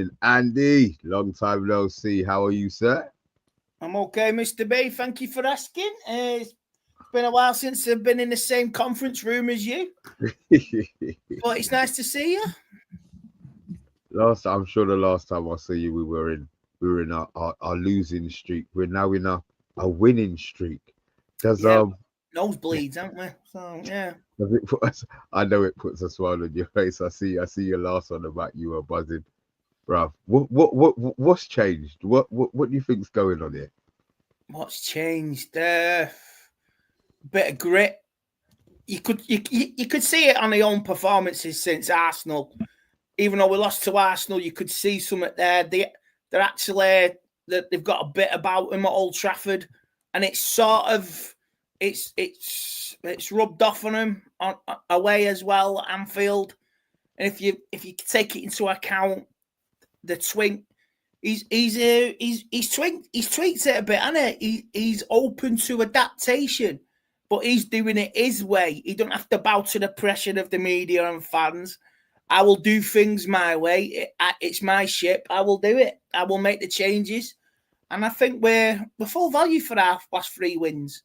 morning, Andy. Long time no see. How are you, sir? I'm okay, Mr. B. Thank you for asking. It's been a while since I've been in the same conference room as you, but it's nice to see you. I'm sure the last time I saw you, we were in our losing streak. We're now in a winning streak. Does nosebleeds, aren't we? So yeah. Does it put us, I know it puts a smile on your face. I see your last one about you were buzzing, bruv. What's changed? What do you think's going on here? What's changed? Bit of grit. You could see it on their own performances since Arsenal. Even though we lost to Arsenal, you could see something there. They're actually they've got a bit about them at Old Trafford, and it's sort of it's rubbed off on them away as well at Anfield. And if you take it into account, the twink, he's tweaked it a bit, hasn't he? He's open to adaptation, but he's doing it his way. He don't have to bow to the pressure of the media and fans. I will do things my way. It's my ship. I will do it. I will make the changes, and I think we're full value for our last 3 wins.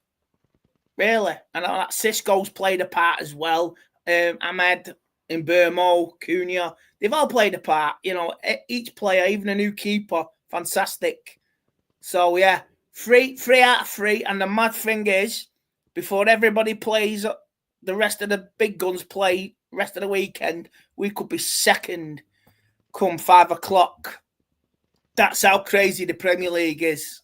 Really, and that Cisco's played a part as well. Ahmed, Mbermo, Cunha, they've all played a part. You know, each player, even a new keeper, fantastic. So yeah, 3 out of 3. And the mad thing is, before everybody plays, the rest of the big guns play rest of the weekend, we could be second come 5 o'clock. That's how crazy the Premier League is.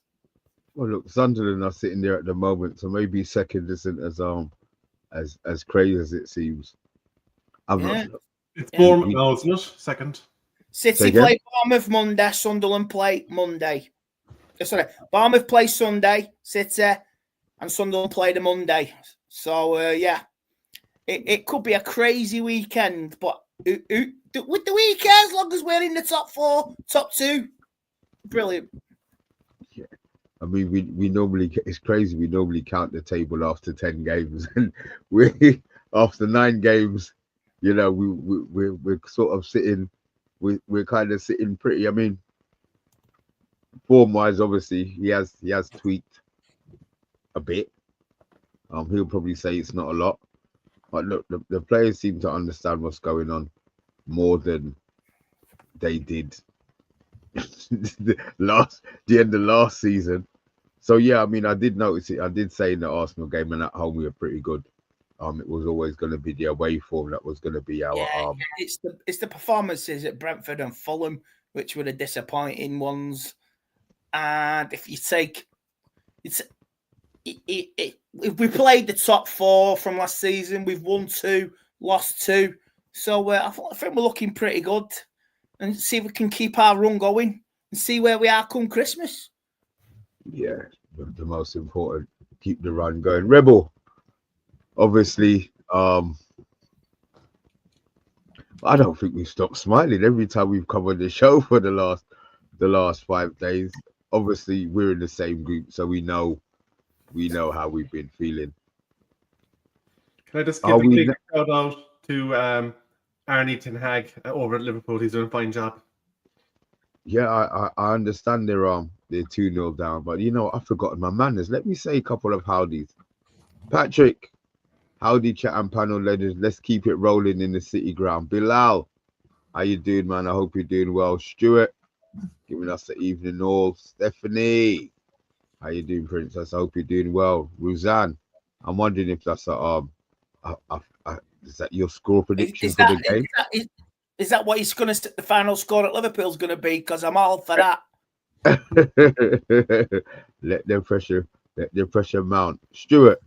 Well, look, Sunderland are sitting there at the moment, so maybe second isn't as crazy as it seems. I'm not sure. It's Bournemouth now, isn't it? Second. City play Bournemouth Monday, Sunderland play Monday. Sorry, Bournemouth play Sunday, City, and Sunderland play the Monday. So, yeah, it could be a crazy weekend, but with the weekend, as long as we're in the top 4, top 2, brilliant. Yeah. I mean, we normally, it's crazy. We normally count the table after 10 games, and we after 9 games, you know, we're sort of sitting, we're kind of sitting pretty. I mean, form-wise, obviously, he has tweaked a bit. He'll probably say it's not a lot, but look, the players seem to understand what's going on more than they did the end of last season. So yeah, I mean, I did notice it. I did say in the Arsenal game and at home we were pretty good. It was always going to be the away form that was going to be our. It's the performances at Brentford and Fulham which were the disappointing ones. And if you take if we played the top 4 from last season, we've won 2, lost 2. So I think we're looking pretty good, and see if we can keep our run going and see where we are come Christmas. Yeah, the most important, keep the run going. Rebel, obviously, I don't think we've stopped smiling every time we've covered the show for the last 5 days. Obviously, we're in the same group, so we know how we've been feeling. Can I just give a big shout out to Arne Ten Hag over at Liverpool? He's doing a fine job. Yeah, I understand they're 2-0 down, but you know, I've forgotten my manners. Let me say a couple of howdies. Patrick, howdy chat and panel legends. Let's keep it rolling in the city ground. Bilal, how you doing, man? I hope you're doing well. Stuart, giving us the evening all. Stephanie, how you doing, Princess? I hope you're doing well. Roseanne, I'm wondering if that's is that your score prediction for the game? Is that what the final score at Liverpool's going to be? Because I'm all for that. Let their pressure mount. Stuart,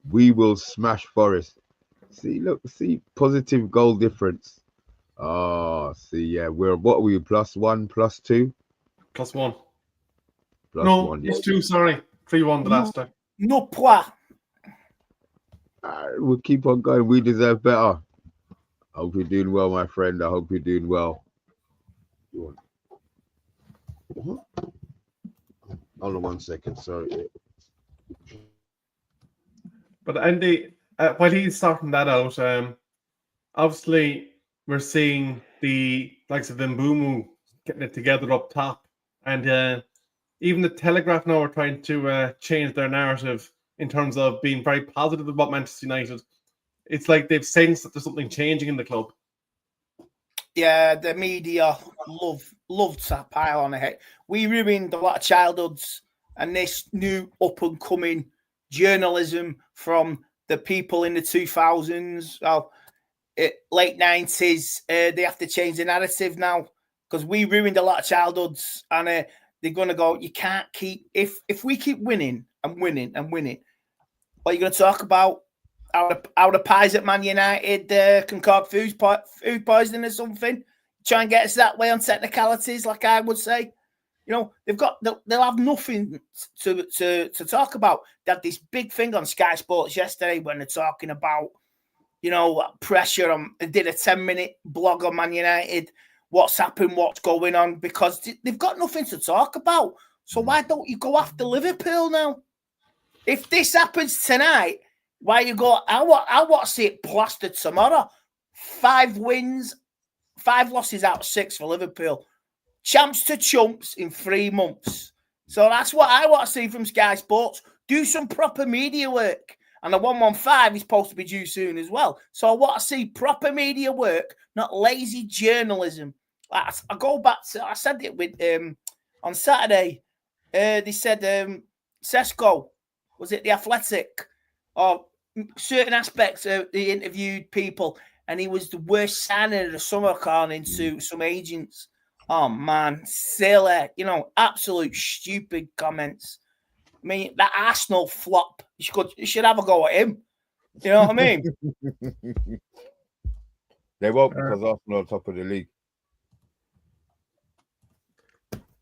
we will smash Forest. See, positive goal difference. Oh, see, yeah, what are we, +1, +2? +1. +1. +2, sorry. 3-1 the last time. No pois. We'll keep on going. We deserve better. I hope you're doing well, my friend. I hope you're doing well. What? Hold on 1 second. Sorry. But Andy, while he's sorting that out, obviously we're seeing the likes of Mbumu getting it together up top. And even the Telegraph now are trying to change their narrative in terms of being very positive about Manchester United. It's like they've sensed that there's something changing in the club. Yeah, the media love to pile on ahead. We ruined a lot of childhoods, and this new up-and-coming journalism from the people in the 2000s, late 90s, they have to change the narrative now because we ruined a lot of childhoods, and they're going to go, you can't keep... If we keep winning and winning and winning, what are you going to talk about? How the pies at Man United concoct food poisoning or something? Try and get us that way on technicalities, like I would say. You know, they'll have nothing to talk about. They had this big thing on Sky Sports yesterday when they're talking about, you know, pressure. They did a 10-minute blog on Man United, what's happened, what's going on, because they've got nothing to talk about. So why don't you go after Liverpool now? If this happens tonight, why you go? I want to see it plastered tomorrow. 5 wins, 5 losses out of 6 for Liverpool. Champs to chumps in 3 months. So that's what I want to see from Sky Sports. Do some proper media work. And the 115 is supposed to be due soon as well. So I want to see proper media work, not lazy journalism. I go back to, I said it with on Saturday. They said Sesko, was it The Athletic? Or certain aspects of the interviewed people, and he was the worst signing of the summer, according to some agents. Oh man, silly, you know, absolute stupid comments. I mean, that Arsenal flop, you should have a go at him. You know what I mean? They won't, because Arsenal are on top of the league.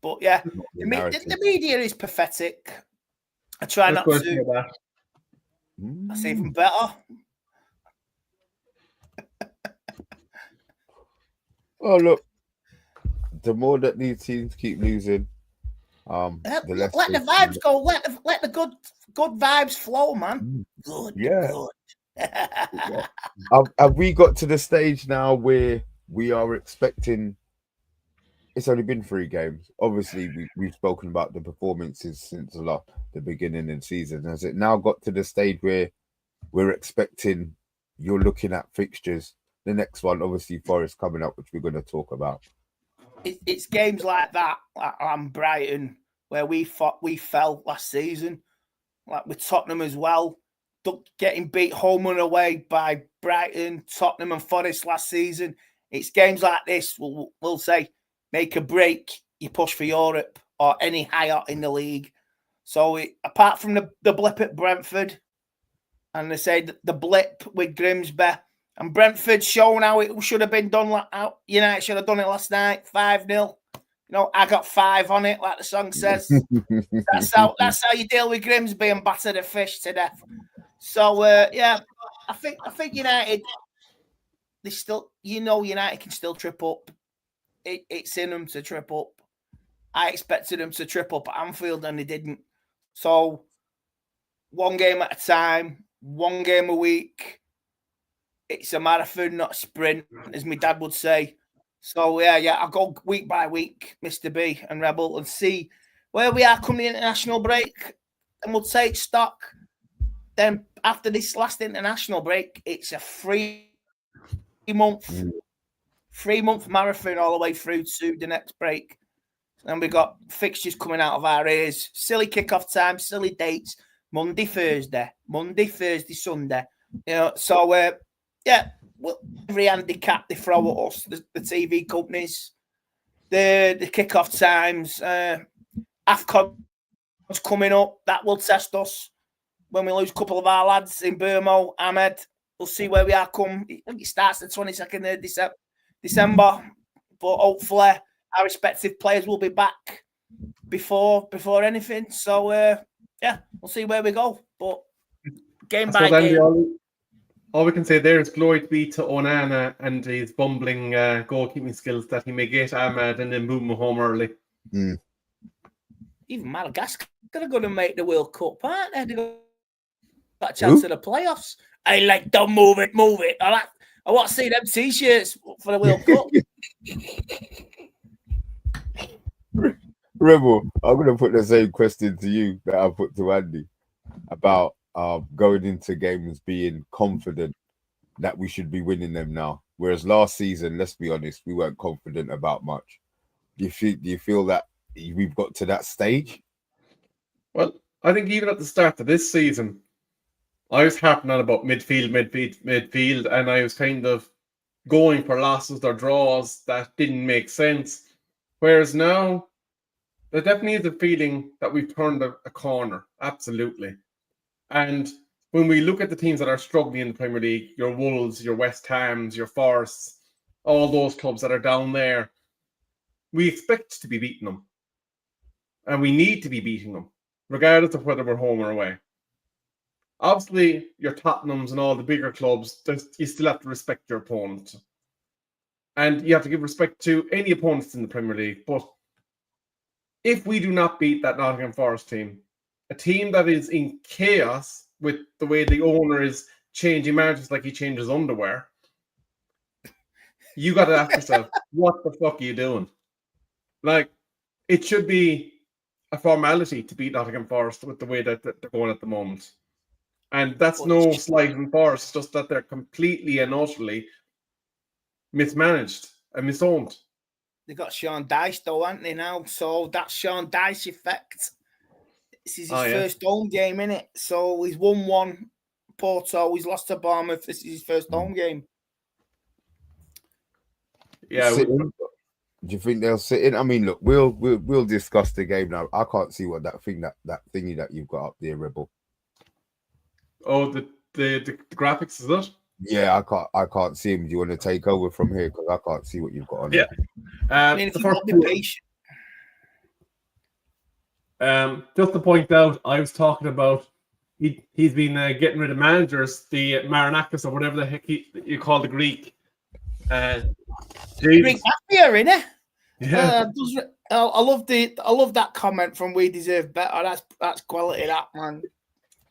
But yeah, the media is pathetic. I try not to. That's even better. Oh, look. The more that these teams keep losing, the less... Let the vibes go. Let the good vibes flow, man. Good. Yeah. Good. Have we got to the stage now where we are expecting... It's only been 3 games. Obviously, we've spoken about the performances since the beginning of the season. Has it now got to the stage where we're expecting, you're looking at fixtures? The next one, obviously, Forest coming up, which we're going to talk about. It's games like that, like Brighton, where we fell last season, like with Tottenham as well, getting beat home and away by Brighton, Tottenham and Forest last season. It's games like this, we'll say, make a break, you push for Europe or any higher in the league. So apart from the blip at Brentford, and they say the blip with Grimsby, and Brentford shown how it should have been done. United should have done it last night, 5-0. You know, I got 5 on it, like the song says. That's how you deal with Grimsby and batter the fish to death. So yeah, I think United, they still, United can still trip up. It's in them to trip up. I expected them to trip up at Anfield and they didn't. So 1 game at a time, 1 game a week. It's a marathon, not a sprint, as my dad would say. So yeah, I'll go week by week, Mr. B and Rebel, and see where we are coming international break, and we'll take stock. Then after this last international break, it's a 3-month marathon all the way through to the next break. And we got fixtures coming out of our ears. Silly kickoff time, silly dates. Monday, Thursday, Sunday. You know, so yeah, well, every handicap they throw at us, the TV companies, the kickoff times, AFCON's coming up. That will test us when we lose a couple of our lads in Burmo, Ahmed. We'll see where we are come. I think it starts the 22nd of December. But hopefully our respective players will be back before anything. So, yeah, we'll see where we go. But game by game. All we can say there is glory to be to Onana and his bumbling goalkeeping skills that he may get Ahmed and then boom home early. Even Madagascar are going to make the World Cup, aren't they? They've got a chance of the playoffs. I like, don't move it. I want to see them T-shirts for the World Cup. Rebel, I'm gonna put the same question to you that I put to Andy about going into games being confident that we should be winning them now. Whereas last season, let's be honest, we weren't confident about much. Do you feel that we've got to that stage? Well, I think even at the start of this season, I was harping on about midfield, and I was kind of going for losses or draws that didn't make sense. Whereas now, there definitely is a feeling that we've turned a corner, absolutely. And when we look at the teams that are struggling in the Premier League, your Wolves, your West Hams, your Forests, all those clubs that are down there, we expect to be beating them. And we need to be beating them, regardless of whether we're home or away. Obviously, your Tottenhams and all the bigger clubs, you still have to respect your opponent. And you have to give respect to any opponents in the Premier League. But if we do not beat that Nottingham Forest team, a team that is in chaos with the way the owner is changing managers like he changes underwear, you got to ask yourself, what the fuck are you doing? Like, it should be a formality to beat Nottingham Forest with the way that they're going at the moment. And that's no slight on Forest, just that they're completely and utterly mismanaged and misowned. They got Sean Dyche though, haven't they now? So that's Sean Dyche effect. This is his first home game, innit? So he's won one Porto, he's lost to Bournemouth. This is his first home game. Yeah. Do you think they'll sit in? I mean, look, we'll discuss the game now. I can't see what that thingy that you've got up there, Rebel. Oh, the graphics, is it? Yeah, I can't see him. Do you want to take over from here? Because I can't see what you've got on. Yeah. I mean, if you want to be patient. Just to point out, I was talking about he's been getting rid of managers, the Marinakis or whatever the heck you call the Greek. Greek mafia, innit? Yeah. I love that comment from We Deserve Better. That's quality, that man.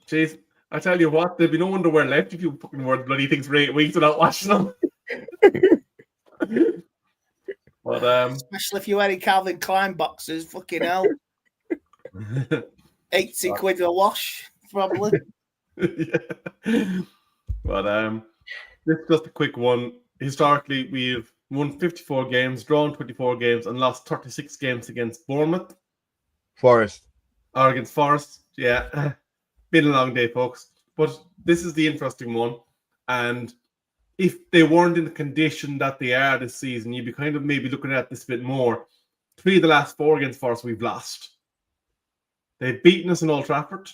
Jeez, I tell you what, there'd be no underwear left if you fucking wore bloody things for 8 weeks without washing them. But especially if you're wearing Calvin Klein boxers, fucking hell. 80 quid a wash, probably. Yeah. But this is just a quick one. Historically, we've won 54 games, drawn 24 games, and lost 36 games against Bournemouth. Forest. Or against Forest, yeah. Been a long day, folks. But this is the interesting one. And if they weren't in the condition that they are this season, you'd be kind of maybe looking at this a bit more. 3 of the last 4 against Forest we've lost. They've beaten us in Old Trafford.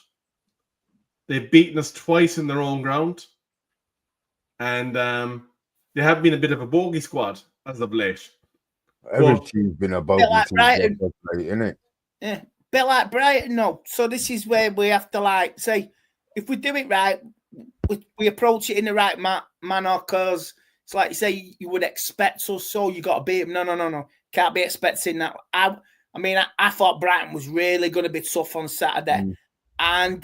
They've beaten us twice in their own ground. And they have been a bit of a bogey squad as of late. Every team's been a bogey team, isn't it? Yeah, bit like Brighton, no. So this is where we have to say, if we do it right, we approach it in the right manner, because it's like you say, you would expect us, so you got to beat them. No. Can't be expecting that. I thought Brighton was really going to be tough on Saturday. And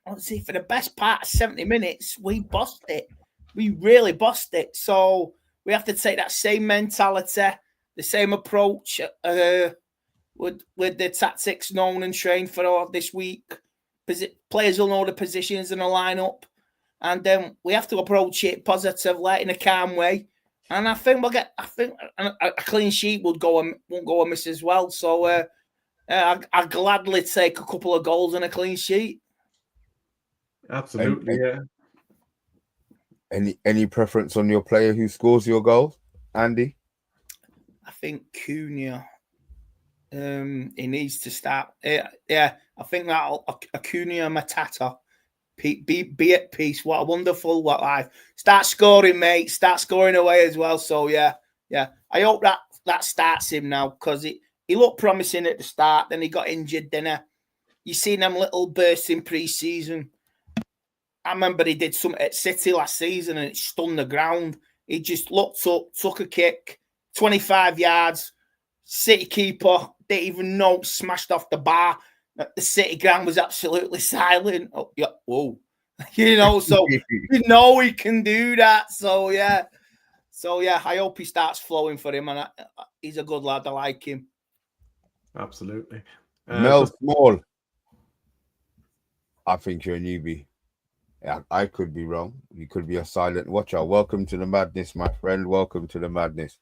let's see, for the best part of 70 minutes, we bossed it. We really bossed it. So we have to take that same mentality, the same approach with the tactics known and trained for this week. Players will know the positions and the lineup. And then we have to approach it positively in a calm way. And I think we'll get. I think a clean sheet won't go amiss as well. So I'll gladly take a couple of goals and a clean sheet. Absolutely, yeah. Any preference on your player who scores your goals, Andy? I think Cunha. He needs to start. Yeah, I think that Cunha Matata. Be at peace. What a wonderful life. Start scoring, mate. Start scoring away as well. So yeah. I hope that starts him now, because he looked promising at the start. Then he got injured. Then you seen them little bursts in pre-season. I remember he did something at City last season and it stunned the ground. He just looked up, took a kick, 25 yards. City keeper didn't even know, smashed off the bar. The City ground was absolutely silent. Oh, yeah, whoa. So you know he can do that. So yeah, I hope he starts flowing for him. And he's a good lad. I like him. Absolutely. Mel Small. I think you're a newbie. Yeah, I could be wrong. You could be a silent watcher. Welcome to the madness, my friend. Welcome to the madness.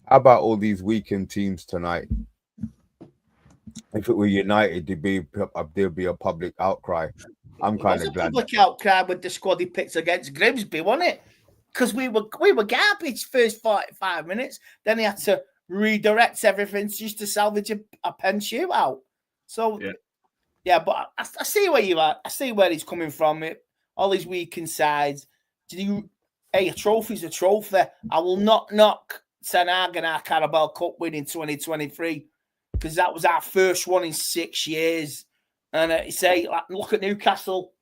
How about all these weekend teams tonight? If it were United, there'd be a public outcry. I'm kind of glad. It was a public outcry with the squad he picked against Grimsby, wasn't it? Because we were garbage first 45 minutes. Then he had to redirect everything just to salvage a pen shootout. So, but I see where you are. I see where he's coming from. All these weekend sides. A trophy's a trophy. I will not knock Ten Hag and our Carabao Cup win in 2023 because that was our first one in 6 years. And look at Newcastle,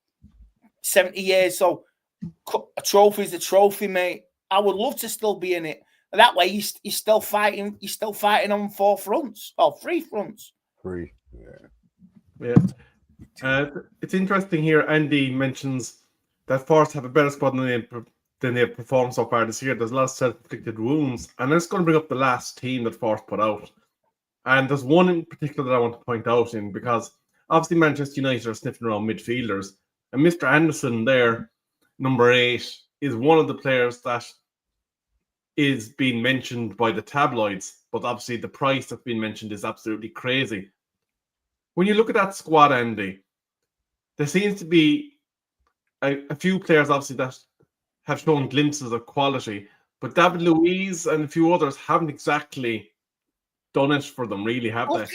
70 years. So a trophy's a trophy, mate. I would love to still be in it. That way, you're still fighting. You're still fighting on 4 fronts or 3 fronts. 3, yeah. It's interesting here. Andy mentions that Forest have a better squad than they've performed so far this year. There's a lot of self-inflicted wounds, and I'm just going to bring up the last team that Forest put out. And there's one in particular that I want to point out in because obviously Manchester United are sniffing around midfielders, and Mr. Anderson there, number 8, is one of the players that is being mentioned by the tabloids. But obviously the price that's been mentioned is absolutely crazy. When you look at that squad, Andy, there seems to be a few players, obviously, that have shown glimpses of quality. But David Luiz and a few others haven't exactly done it for them, really, have they?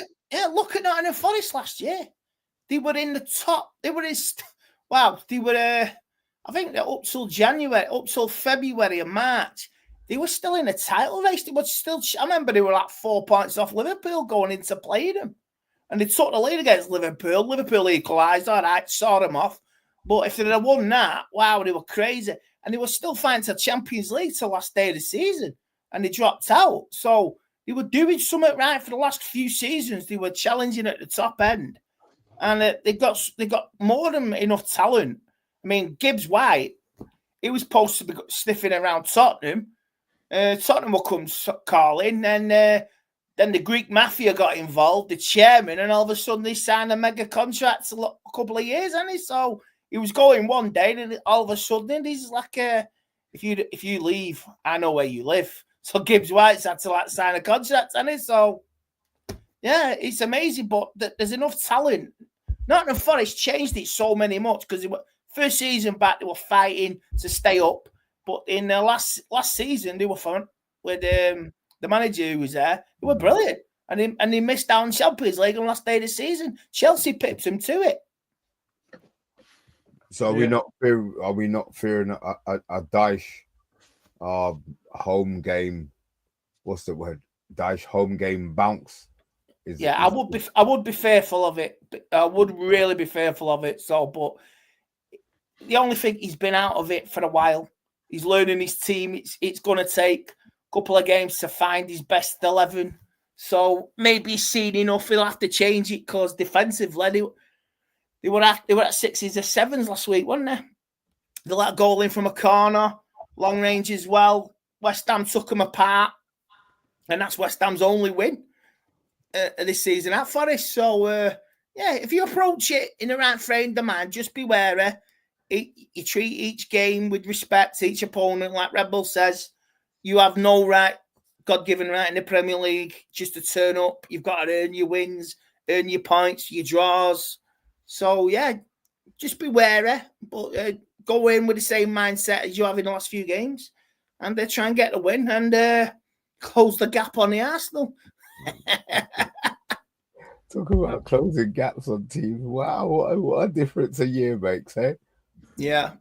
Look at Nottingham Forest last year. They were in the top. They were I think that up till February and March, they were still in a title race. They were still. I remember they were like 4 points off Liverpool going into playing them. And they took the lead against Liverpool. Liverpool equalised. All right, saw them off. But if they'd have won that, wow, they were crazy. And they were still fighting for Champions League till last day of the season. And they dropped out. So they were doing something right for the last few seasons. They were challenging at the top end. And they got more than enough talent. I mean, Gibbs White, he was supposed to be sniffing around Tottenham. Tottenham will come calling. And then the Greek mafia got involved, the chairman, and all of a sudden they signed a mega contract a couple of years, and so he was going one day, and all of a sudden he's like, "If you leave, I know where you live." So Gibbs White's had to sign a contract, and so yeah, it's amazing. But there's enough talent. Nottingham Forest changed it so much because first season back they were fighting to stay up, but in the last season they were fun with the manager who was there. They were brilliant. And they missed out on Champions League on the last day of the season. Chelsea pipped them to it. So are we not fearing a Daesh home game? What's the word? Daesh home game bounce? I would be fearful of it. I would really be fearful of it. So, but the only thing, he's been out of it for a while. He's learning his team. It's going to take couple of games to find his best 11. So maybe he's seen enough. He'll have to change it because defensively they were at 6s or 7s last week, weren't they? They let a goal in from a corner, long range as well. West Ham took them apart, and that's West Ham's only win this season at Forest. So if you approach it in the right frame of mind, just be wary. You treat each game with respect, each opponent, like Red Bull says. You have no right, God-given right in the Premier League just to turn up. You've got to earn your wins, earn your points, your draws. So, just be wary. But go in with the same mindset as you have in the last few games. And try and get the win and close the gap on the Arsenal. Talk about closing gaps on teams. Wow, what a difference a year makes, eh? Yeah.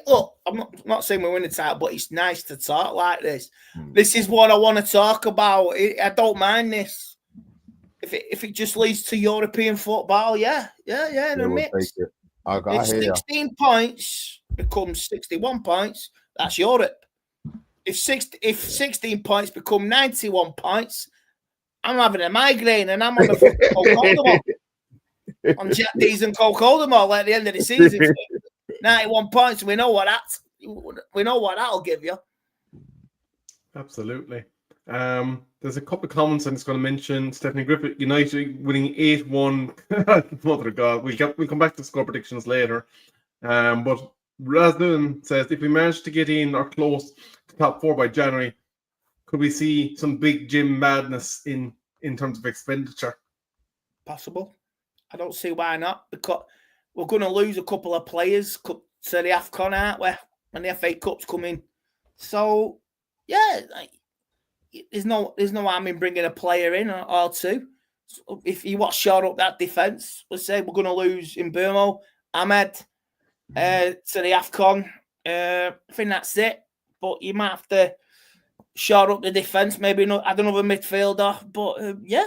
Look, I'm not saying we win the title, but it's nice to talk like this. This is what I want to talk about. I don't mind this. If it just leads to European football, in the mix. If 16 points becomes 61 points, that's Europe. If 16 points become 91 points, I'm having a migraine and I'm on the on Jack D's and Coke Hold'em at the end of the season. 91 points. We know what that'll give you. Absolutely. There's a couple of comments I'm just going to mention. Stephanie Griffith, United winning 8-1. Mother of God, we'll come back to score predictions later. But Razdan says, if we manage to get in or close to top 4 by January, could we see some big gym madness in terms of expenditure? Possible. I don't see why not, because we're going to lose a couple of players to the AFCON, aren't we? And the FA Cup's coming. So, yeah, there's no harm in bringing a player in or two. So if you want to shore up that defence, let's say we're going to lose in Burmo, Ahmed, to the AFCON. I think that's it. But you might have to shore up the defence, maybe add another midfielder. But yeah.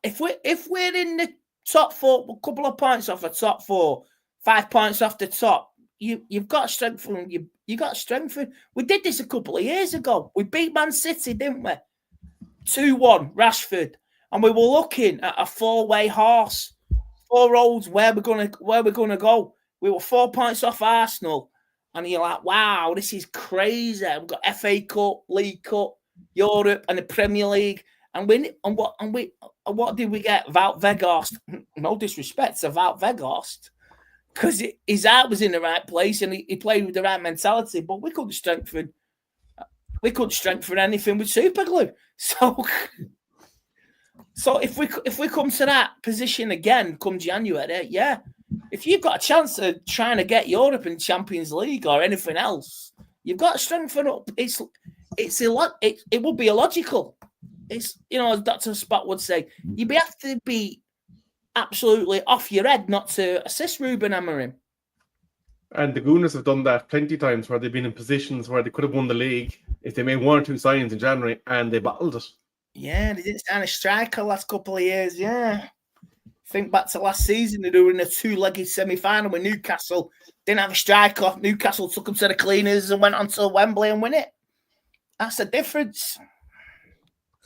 If we're in the top 4, a couple of points off the top 4, 5 points off the top, you've got to strengthen. You got to strengthen. We did this a couple of years ago. We beat Man City, didn't we? 2-1, Rashford, and we were looking at a 4-way horse, 4 roads where we're gonna go. We were 4 points off Arsenal, and you're like, wow, this is crazy. We've got FA Cup, League Cup, Europe, and the Premier League. And what did we get? Wout Weghorst. No disrespect to Wout Weghorst, because his heart was in the right place and he played with the right mentality. But we couldn't strengthen anything with super glue. So if we come to that position again come January, yeah. If you've got a chance of trying to get Europe and Champions League or anything else, you've got to strengthen up. It would be illogical. It's, as Dr. Spot would say, you have to be absolutely off your head not to assist Ruben Amorim. And the Gooners have done that plenty of times where they've been in positions where they could have won the league if they made 1 or 2 signings in January and they battled it. Yeah, they didn't sign a striker last couple of years, yeah. Think back to last season, they were in a 2-legged semi-final with Newcastle. Didn't have a striker. Newcastle took them to the cleaners and went on to Wembley and win it. That's the difference.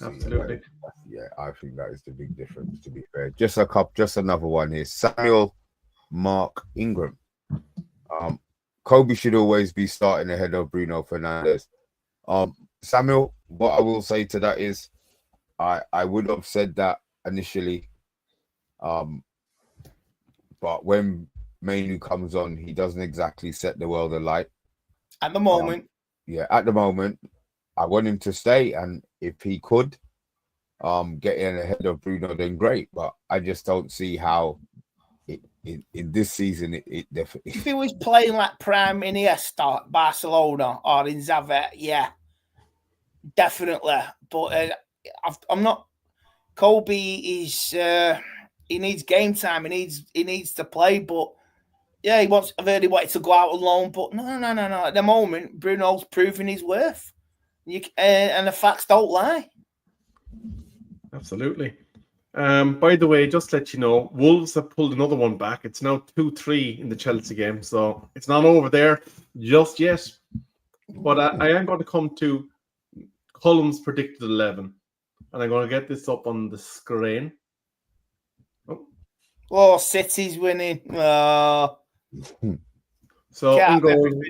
Absolutely. Yeah, I think that is the big difference, to be fair. Just another one here. Samuel Mark Ingram. Kobe should always be starting ahead of Bruno Fernandes. Samuel, what I will say to that is I would have said that initially. But when Mainu comes on, he doesn't exactly set the world alight. At the moment. At the moment. I want him to stay, and if he could get in ahead of Bruno, then great. But I just don't see how in this season it definitely. If he was playing like prime Iniesta, Barcelona, or in Xavi, yeah, definitely. But I'm not. Kobe is he needs game time. He needs to play, but. Yeah, I've heard he wanted to go out on loan, but no. At the moment, Bruno's proving his worth. And the facts don't lie. Absolutely. By the way, just to let you know, Wolves have pulled another one back. It's now 2-3 in the Chelsea game, so it's not over there just yet. But I am going to come to Colm's predicted 11, and I'm going to get this up on the screen. Oh, City's winning. So in goal,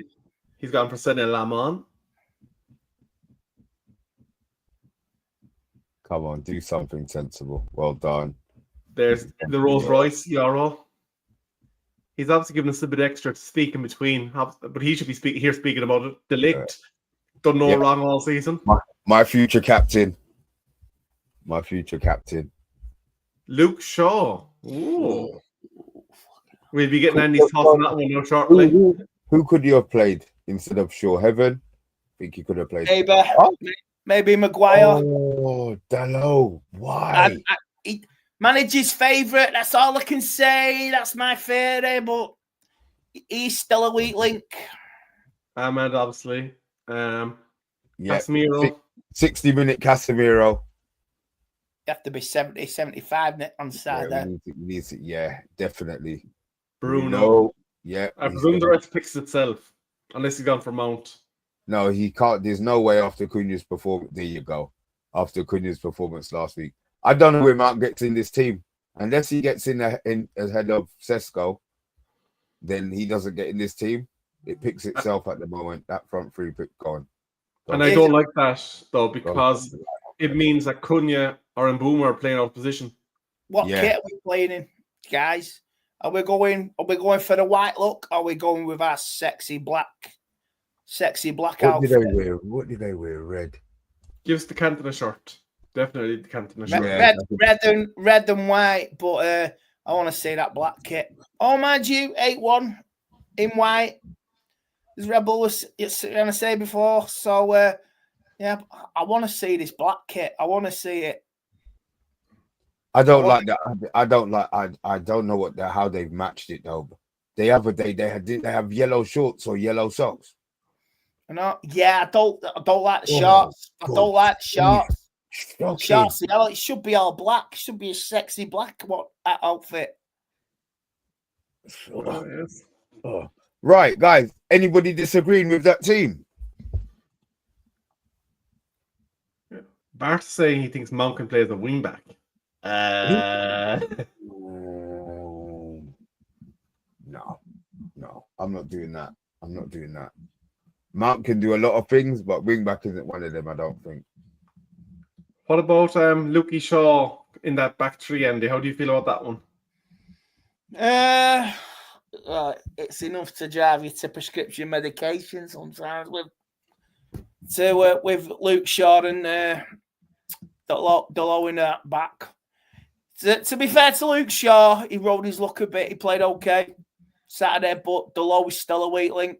he's gone for Sané Lamon. Come on, do something sensible. Well done. There's the Rolls Royce Euro. He's obviously given us a bit extra to speak in between, but he should be speaking about it. De Ligt, done no wrong all season. My future captain. Luke Shaw. Ooh. We'll be getting Andy's thoughts on that one now shortly. Who could you have played instead of Shaw? Heaven? I think he could have played. Maybe Maguire. Oh, Dalot. Why? He manager's favourite. That's all I can say. That's my favourite, but he's still a weak link. Ahmed, obviously. Casemiro. 60-minute Casemiro. You have to be 70, 75 on the side there. Definitely. Bruno. Yeah. I presume the rest picks itself, unless he's gone for Mount. No, he can't. There's no way after Cunha's performance. There you go. After Cunha's performance last week. I don't know where Mount gets in this team. Unless he gets in ahead of Sesko, then he doesn't get in this team. It picks itself at the moment. That front three pick gone. And I don't like that, though, because it means that Cunha or Mbeumo are playing out of position. What kit are we playing in, guys? Are we going for the white look? Or are we going with our sexy black outfit? What did they wear? Red. Give us the Cantona shirt. Definitely the Cantona shirt. Red and white, but I want to see that black kit. Oh, mind you, 8-1 in white. As Red Bull was going to say before. So, yeah, I want to see this black kit. I want to see it. I don't like that. I don't like. I don't know how they've matched it though. The other day did they have yellow shorts or yellow socks? No, yeah, I don't like the shorts. I don't like the shorts. Shorts, it should be all black. It should be a sexy black outfit. Right, guys. Anybody disagreeing with that team? Bart's saying he thinks Mount can play as a wing back. No, I'm not doing that. Mount can do a lot of things, but wing back isn't one of them, I don't think. What about Lukey Shaw in that back three, Andy? How do you feel about that one? It's enough to drive you to prescription medication sometimes with Luke Shaw and Delo in that back. To be fair to Luke Shaw, he rode his luck a bit. He played okay Saturday, but Delo is still a weak link.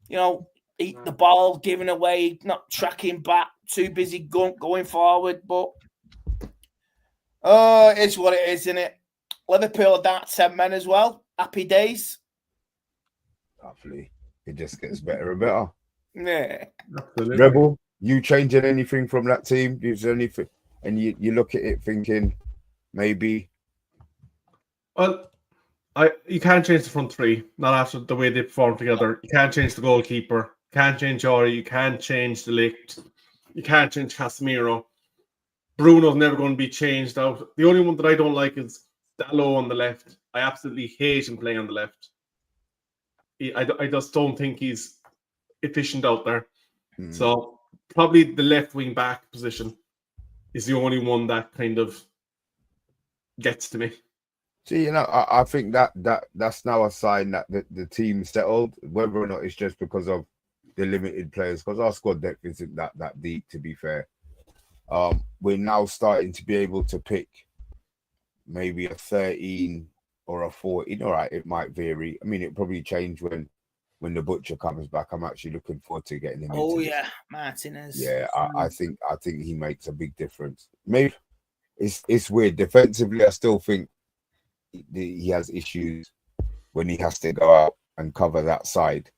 You know, eat the ball, giving away, not tracking back, too busy going forward. But it's what it is, isn't it? Liverpool are down 10 men as well. Happy days. Hopefully, it just gets better and better. Yeah. Absolutely. Rebel, you changing anything from that team? Is there anything? And you look at it thinking, maybe. Well, you can't change the front three, not after the way they perform together. You can't change the goalkeeper. You can't change Ori. You can't change the Ligt. You can't change Casemiro. Bruno's never going to be changed out. The only one that I don't like is Dalot on the left. I absolutely hate him playing on the left. I just don't think he's efficient out there. So probably the left wing back position is the only one that kind of gets to me. See, you know, I think that's now a sign that the team settled, whether or not it's just because of the limited players, because our squad depth isn't that deep, to be fair. We're now starting to be able to pick maybe a 13 or a 14. All right, it might vary. I mean, it'll probably change when the butcher comes back. I'm actually looking forward to getting him. Martinez. Yeah, I think he makes a big difference. Maybe it's weird. Defensively, I still think he has issues when he has to go out and cover that side,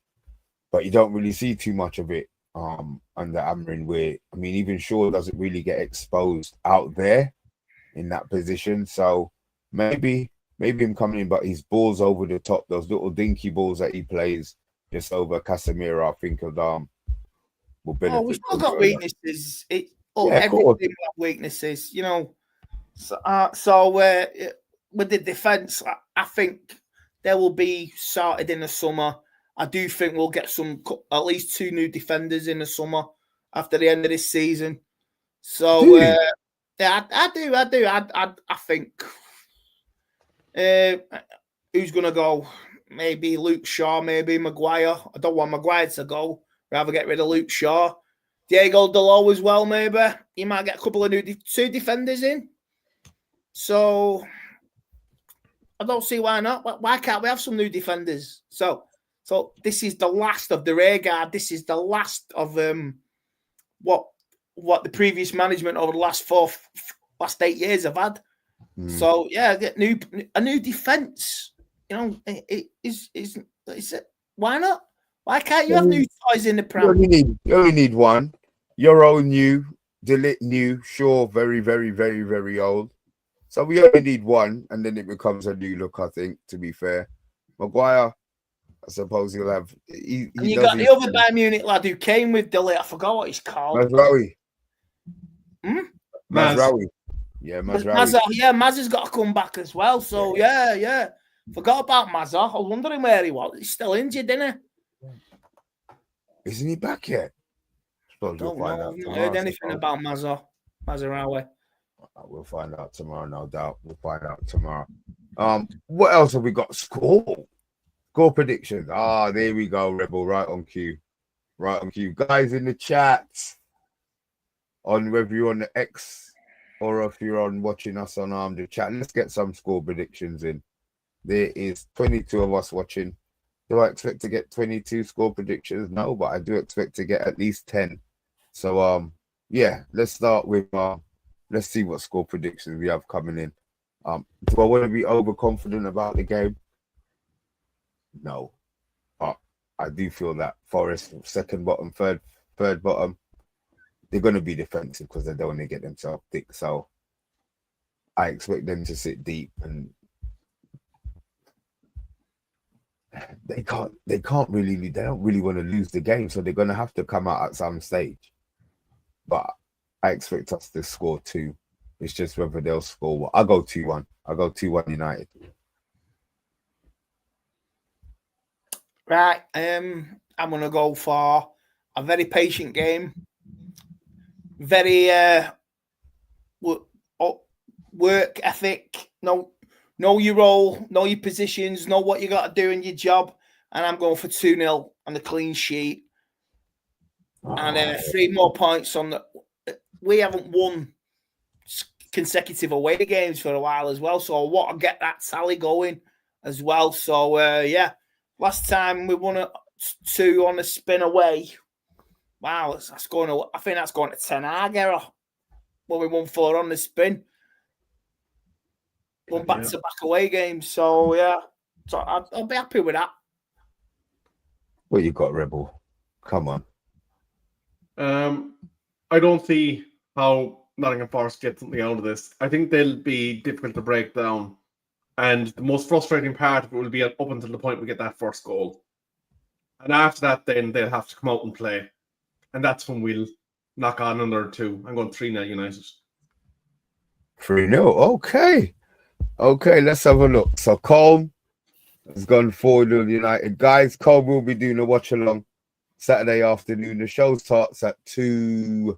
but you don't really see too much of it under Amrin. Where I mean, even Shaw doesn't really get exposed out there in that position. So maybe him coming in, but his balls over the top, those little dinky balls that he plays just over Casemiro, I think will benefit. We've still got weaknesses. Everything have weaknesses, you know. So with the defence, I think they will be sorted in the summer. I do think we'll get at least 2 new defenders in the summer after the end of this season. So yeah, I do. I think who's gonna go? Maybe Luke Shaw, maybe Maguire. I don't want Maguire to go. Rather get rid of Luke Shaw. Diego Dalot as well, maybe. You might get a couple of 2 defenders in. So I don't see why not. Why can't we have some new defenders? So this is the last of the rear guard. This is the last of what the previous management over the last 8 years have had. So yeah, get a new defense. You know, is it? Why not? Why can't you have new toys in the Prem? You only need one. Euro new, Delit new, Shaw very, very, very, very old. So we only need one, and then it becomes a new look, I think, to be fair. Maguire, I suppose he'll have... and you got the other Bayern Munich lad who came with Delit. I forgot what he's called. Mazraoui. Mazraoui. Yeah, Mazraoui. Maz has got to come back as well. So, yeah. Forgot about Mazza. I was wondering where he was. He's still injured, isn't he? Isn't he back yet? Suppose we'll Don't find know. out I've not tomorrow. heard anything about Mazarawi. We'll find out tomorrow, no doubt. We'll find out tomorrow. What else have we got? Score predictions. There we go, Rebel. Right on cue. Guys in the chat, on whether you're on the X or if you're on watching us on the chat, let's get some score predictions in. There is 22 of us watching. Do I expect to get 22 score predictions? No, but I do expect to get at least 10. So yeah, let's start with let's see what score predictions we have coming in. Do I want to be overconfident about the game? No. But I do feel that Forest, second bottom, third bottom, they're going to be defensive because they don't want to get themselves thick. So I expect them to sit deep, and they don't really want to lose the game. So they're going to have to come out at some stage. But I expect us to score 2. It's just whether they'll score what. I'll go 2-1. I'll go 2-1 United. Right. I'm going to go for a very patient game. Very work ethic. Know your role, know your positions, know what you got to do in your job. And I'm going for 2-0 on the clean sheet. And 3 more points on the. We haven't won consecutive away games for a while as well. So I want to get that tally going as well. So, yeah, last time we won 2 on a spin away. Wow, that's going to, I think that's going to 10 error when we won 4 on the spin. Won back-to-back away games. So, yeah, so I'll be happy with that. What you got, Rebel? Come on. I don't see how Nottingham Forest get something out of this. I think they'll be difficult to break down. And the most frustrating part of it will be up until the point we get that first goal. And after that, then they'll have to come out and play. And that's when we'll knock on another 2. I'm going 3-0 United. 3-0. Okay, let's have a look. So Colm has gone 4-0 United. Guys, Colm will be doing a watch along Saturday afternoon. The show starts at 2.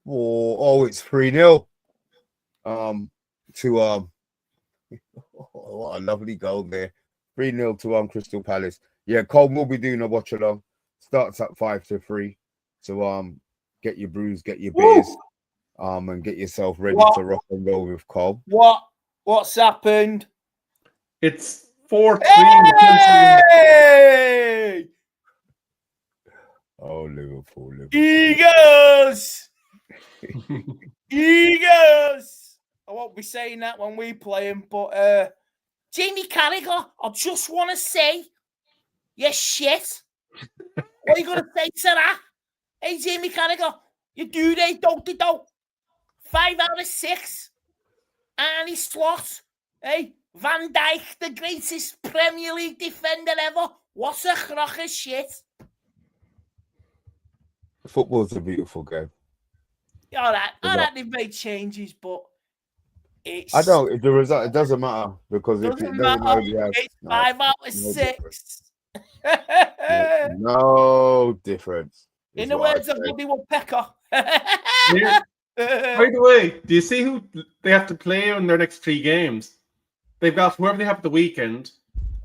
It's 3-0. What a lovely goal there. 3-0 to Crystal Palace. Yeah, Colm will be doing a watch along. Starts at 5-3. So get your brews, get your beers, and get yourself ready to rock and roll with Colm. What's happened? It's 4-3. Hey! Oh, Liverpool. Eagles! Eagles! I won't be saying that when we play him, but Jamie Carragher, I just want to say, you're shit. What are you going to say to that? Hey, Jamie Carragher, you do they, don't they, don't. 5 out of 6. And he's slot. Hey, Van Dijk, the greatest Premier League defender ever. What a crock of shit. Football's a beautiful game. All right, they've made changes, but it's... I don't. The result, it doesn't matter because if it doesn't doesn't matter. have, It's 5 out of 6. No difference. In the words of Woody Woodpecker. By the way, do you see who they have to play in their next 3 games? They've got whoever they have at the weekend,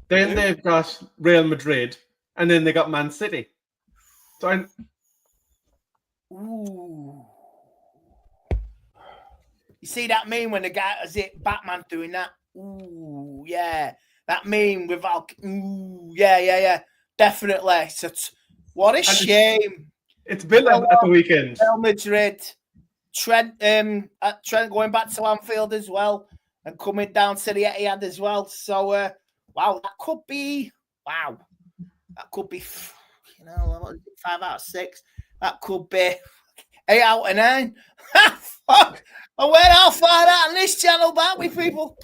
then they've got Real Madrid, and then they got Man City. So Ooh. You see that meme when the guy is it Batman doing that? Ooh, yeah. That meme without yeah. Definitely. So what a shame. It's Villa at the weekend. Real Madrid. Trent going back to Anfield as well and coming down to the Etihad as well. So wow, that could be 5 out of 6. That could be 8 out of 9. Fuck. And where I'll find out on this channel about me, people.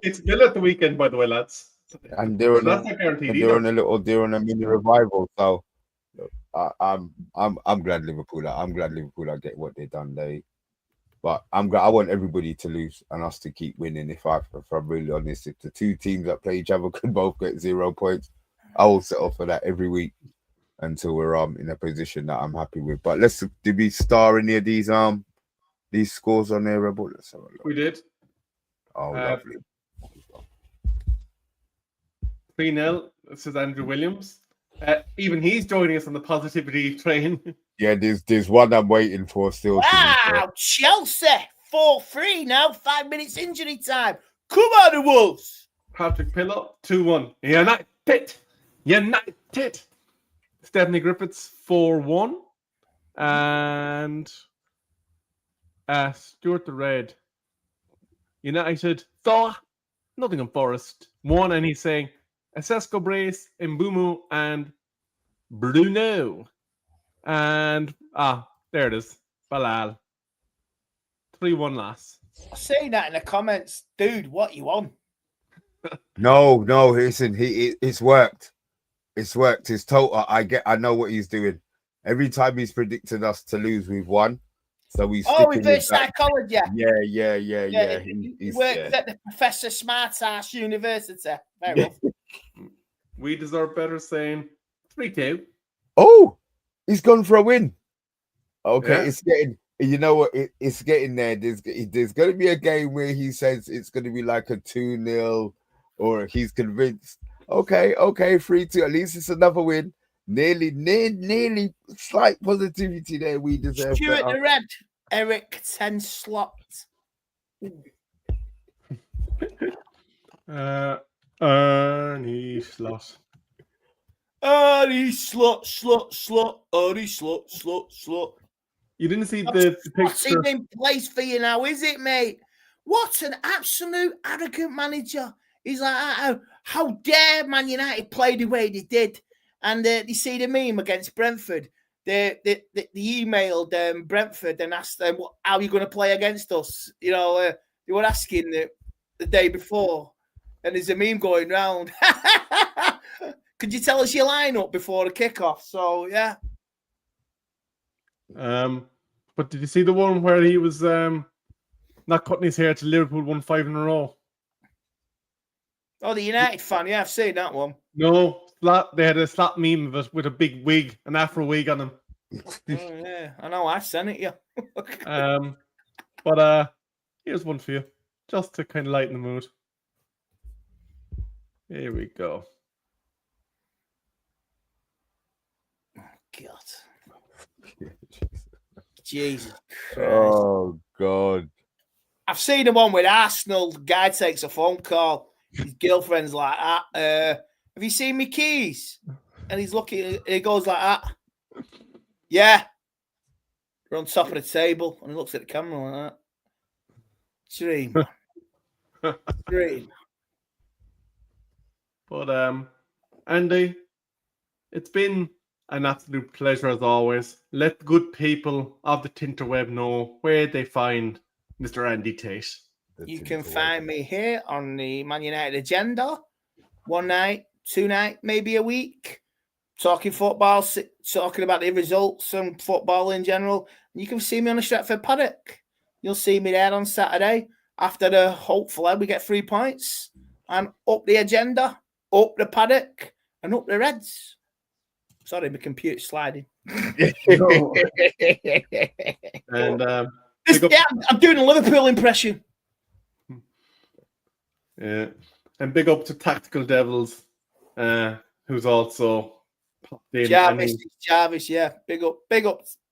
It's Villa at the weekend, by the way, lads. And they're on a mini revival. So I'm glad Liverpool. I'm glad Liverpool are get what they've done. But I'm glad. I want everybody to lose and us to keep winning. If I'm really honest, if the 2 teams that play each other could both get 0 points, I will settle for that every week. until we're in a position that I'm happy with. But did we star any of these scores on there, Rebel? Let's have a look. We did. Oh, lovely. 3-0. This is Andrew Williams. Even he's joining us on the positivity train. Yeah, there's one I'm waiting for still. Wow, Chelsea 4-3 now. 5 minutes injury time. Come on, the Wolves. Patrick Pillow 2-1. United. Stephanie Griffiths 4-1. And Stuart the Red. United. Nottingham Forest 1. And he's saying Asesco Brace, Mbumu, and Bruno. And there it is. Balal. 3-1 last. I say that in the comments, dude. What you on? No, listen. It's worked. It's worked. It's total. I know what he's doing. Every time he's predicted us to lose, we've won. So he's reverse psychology. Yeah. He worked at the Professor Smartass University. Very well. We deserve better, saying 3-2. Oh, he's gone for a win. Okay, Yeah. It's getting. You know what? It's getting there. There's going to be a game where he says it's going to be like a 2-0, or he's convinced. Okay, 3-2. At least it's another win. Nearly slight positivity there. We deserve Stuart better. the Red, Eric 10 slot. Ernie Slot. Ernie slot. Ernie slot. You didn't see What's the picture. in place for you now, is it, mate? What an absolute arrogant manager. He's like, how dare Man United play the way they did? And you see the meme against Brentford. They emailed Brentford and asked them, how are you going to play against us? You know, they were asking the day before. And there's a meme going round. Could you tell us your lineup before the kickoff? So, yeah. But did you see the one where he was not cutting his hair till Liverpool won 5 in a row? Oh, the United fan. Yeah, I've seen that one. No, they had a slap meme of it with a big wig, an afro wig on him. Oh, yeah, I know. I sent it you. But here's one for you, just to kind of lighten the mood. Here we go. God. Jesus Christ. Oh God. I've seen the one with Arsenal. The guy takes a phone call. His girlfriend's like, have you seen me keys? And he's looking, and he goes like that. Yeah. They're on top of the table. And he looks at the camera like that. Dream. Dream. But Andy, it's been an absolute pleasure as always. Let good people of the Tinterweb know where they find Mr. Andy Tate. You can find me here on the Man United agenda. One night, 2 nights, maybe a week. Talking football, talking about the results and football in general. You can see me on the Stratford paddock. You'll see me there on Saturday after hopefully we get 3 points. And up the agenda, up the paddock, and up the Reds. Sorry, my computer's sliding. And I'm doing a Liverpool impression. Yeah, and big up to Tactical Devils, who's also popped in. Jarvis, yeah. Big up,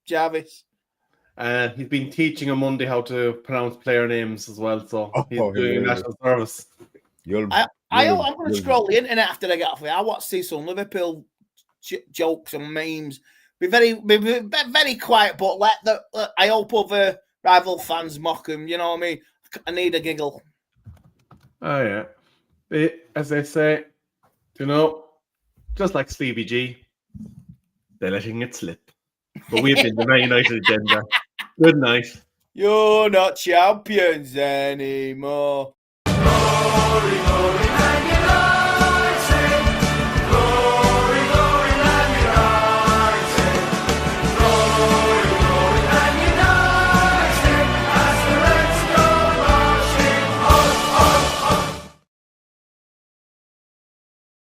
Jarvis. He's been teaching on Monday how to pronounce player names as well, so he's doing national service. I'm going to scroll the internet after I get off here. I want to see some Liverpool jokes and memes. Be very quiet, but I hope other rival fans mock him. You know what I mean? I need a giggle. Oh yeah, as they say, you know, just like Stevie G, they're letting it slip. But we've been the Man United agenda. Good night. You're not champions anymore. Glory, glory,